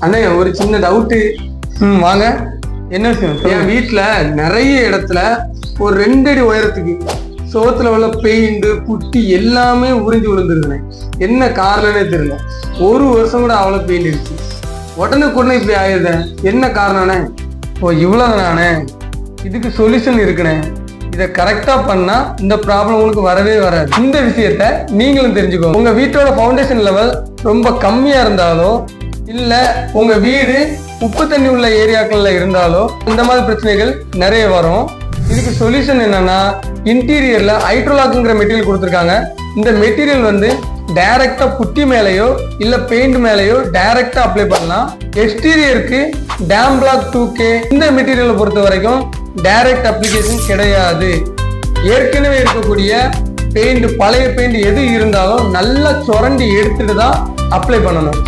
அண்ணே ஒரு சின்ன டவுட்டு. வாங்க. என்ன விஷயம்? என் வீட்டுல நிறைய இடத்துல ஒரு 2 அடி உயரத்துக்கு சோத்துல உள்ள பெயிண்ட் புட்டி எல்லாமே உறிஞ்சு விழுந்துருக்குண்ணே. என்ன காரணம்னே தெரியல. 1 வருஷம் கூட அவ்வளவு பெயிண்ட் இருக்கு. உடனே இப்படி ஆயுத என்ன காரணம்னே? ஓ இவ்வளவுதானே. இதுக்கு சொல்யூஷன் இருக்குண்ணே. இதை கரெக்டா பண்ணா இந்த ப்ராப்ளம் உங்களுக்கு வரவே வராது. இந்த விஷயத்த நீங்களும் தெரிஞ்சுக்கோங்க. உங்க வீட்டோட ஃபவுண்டேஷன் லெவல் ரொம்ப கம்மியா இருந்தாலோ இல்ல உங்க வீடு உப்பு தண்ணி உள்ள ஏரியாக்கள்ல இருந்தாலோ இந்த மாதிரி பிரச்சனைகள் நிறைய வரும். இதுக்கு சொல்யூஷன் என்னன்னா, இன்டீரியர்ல ஹைட்ரோலாக்ங்கிற மெட்டீரியல் கொடுத்துருக்காங்க. இந்த மெட்டீரியல் வந்து டைரக்டா புட்டி மேலேயோ இல்ல பெயிண்ட் மேலேயோ டைரக்டா அப்ளை பண்ணலாம். எக்ஸ்டீரியருக்கு டேம் பிளாக் 2K இந்த மெட்டீரியலை பொறுத்த வரைக்கும் டைரக்ட் அப்ளிகேஷன் கிடையாது. ஏற்கனவே இருக்கக்கூடிய பெயிண்ட் பழைய பெயிண்ட் எது இருந்தாலும் நல்லா சுரண்டி எடுத்துட்டு தான் அப்ளை பண்ணணும்.